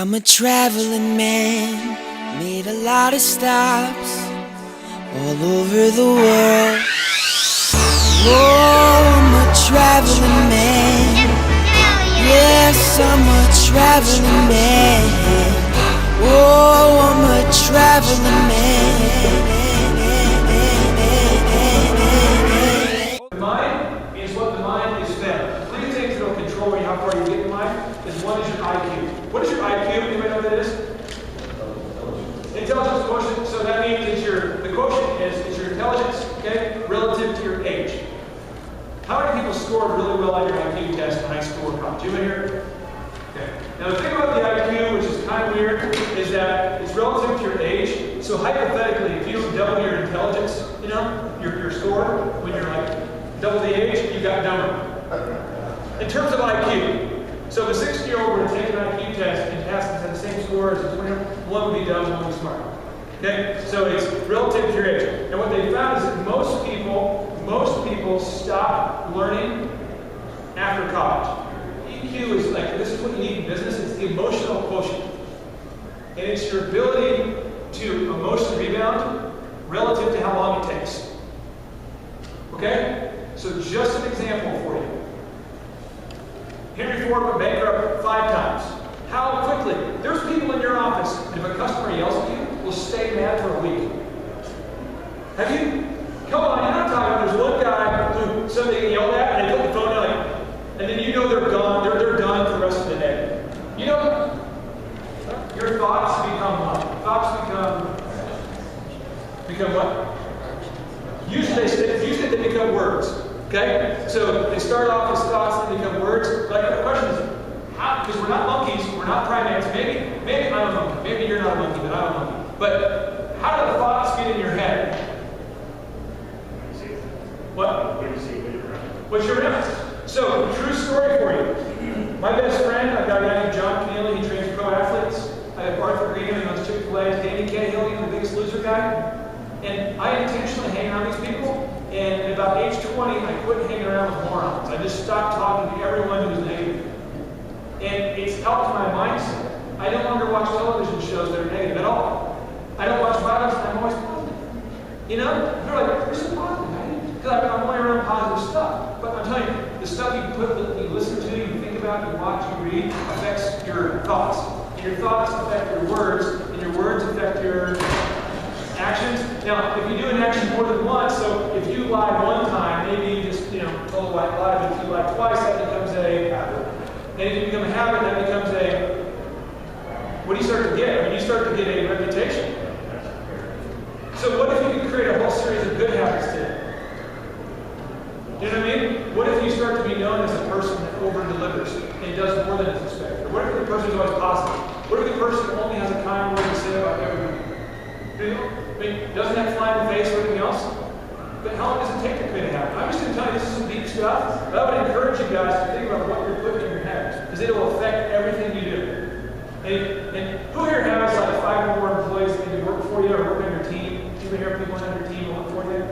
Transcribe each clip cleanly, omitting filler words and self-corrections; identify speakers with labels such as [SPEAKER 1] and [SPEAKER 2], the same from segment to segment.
[SPEAKER 1] I'm a traveling man, made a lot of stops all over the world. Oh, I'm a traveling man. Yes, I'm a traveling man. Oh, I'm a traveling man.
[SPEAKER 2] The mind is what the mind is fed. Three things that will control how far you get in mind is one is your IQ. What is your IQ? Anybody know what that is? Intelligence quotient. So that means it's the quotient is your intelligence, okay, relative to your age. How many people scored really well on your IQ test in high school or college? You in here? Okay. Now the thing about the IQ, which is kind of weird, is that it's relative to your age. So hypothetically, if you double your intelligence, your score, when you're like double the age, you got dumber. In terms of IQ, so if a 60-year-old were to take an IQ test and pass it at the same score as a 20-year-old, one would be dumb, one would be smart. Okay? So it's relative to your age. And what they found is that most people stop learning after college. EQ is like, this is what you need in business, it's the emotional quotient. And it's your ability to emotionally rebound relative to how long it takes. Okay? So just an example for you. Henry Ford went bankrupt 5 times. How quickly? There's people in your office, and if a customer yells at you, will stay mad for a week. Have you? Come on, you're not talking. There's one guy who somebody yelled at, and they put the phone down, and then you know they're gone. They're done for the rest of the day. You know, your thoughts become what? Thoughts become what? Usually they become words. Okay? So they start off as thoughts and become words. Like the question is, how? Because we're not monkeys, we're not primates. Maybe I'm a monkey. Maybe you're not a monkey, but I'm a monkey. But how do the thoughts get in your head? What? What's your reference? So, true story for you. My best friend, I've got a guy named John Keneally, he trains pro athletes. I have Arthur Green, he owns Chick-fil-A, Danny Cahill, the Biggest Loser guy. And I intentionally hang around these people. And at about age 20, I quit hanging around with morons. I just stopped talking to everyone who was negative. And it's helped my mindset. I no longer watch television shows that are negative at all. I don't watch violence, and I'm always positive. You know? They're like, you're so positive, man. Because I'm only around positive stuff. But I'm telling you, the stuff you listen to, you think about, you watch, you read, affects your thoughts. And your thoughts affect your words, and your words affect your actions. Now, if you do an action more than once, so if you lie one time, maybe you just, told a white lie, but if you lie twice, that becomes a habit. And if you become a habit, that becomes what do you start to get? I mean, you start to get a reputation. So what if you could create a whole series of good habits today? You know what I mean? What if you start to be known as a person that over-delivers and does more than is expected? Or what if the person is always positive? What if the person only has a kind word to say about everything? I mean, doesn't that fly in the face or anything else? But how long does it take to create a habit? I'm just going to tell you this is some deep stuff, but I would encourage you guys to think about what you're putting in your head, because it will affect everything you do. And who here has like 5 or more employees that maybe work for you or work on your team? Do you hear people on your team work for you?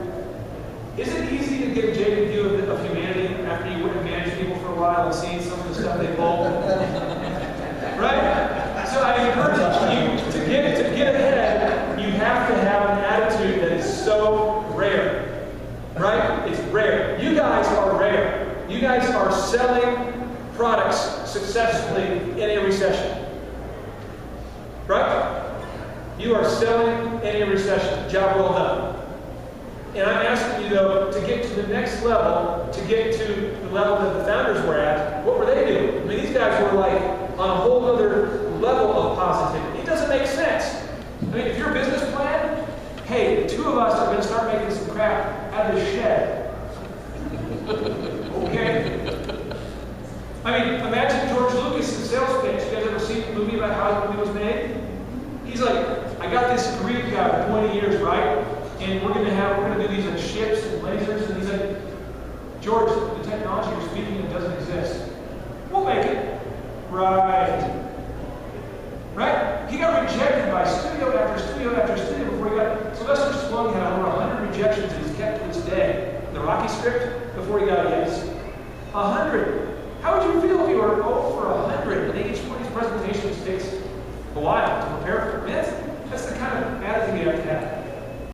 [SPEAKER 2] Is it easy to get a jaded view of humanity after you wouldn't manage people for a while and seeing some of the stuff they pull? Right? So I encourage you to get ahead, you have to have an attitude that is so rare. Right? It's rare. You guys are rare. You guys are selling products successfully in a recession. Right? You are selling in a recession. Job well done. And I'm asking you, though, to get to the next level, to get to the level that the founders were at, what were they doing? I mean, these guys were like on a whole other level of positivity. It doesn't make sense. I mean, if your business plan, hey, the 2 of us are going to start making some crap out of the shed. Okay? I mean, imagine George Lucas' sales pitch. You guys ever seen the movie about how the movie was made? He's like, I got this Greek guy for 20 years, right? And we're gonna do these like ships and lasers, and he's like, George, the technology you're speaking of doesn't exist. We'll make it. Right. Right? He got rejected by studio after studio after studio before he got. Sylvester Stallone had over 100 rejections that he's kept to this day. The Rocky script before he got a yes. 100. How would you feel if you were over 100 and each one of these presentations takes a while to prepare for it. Man,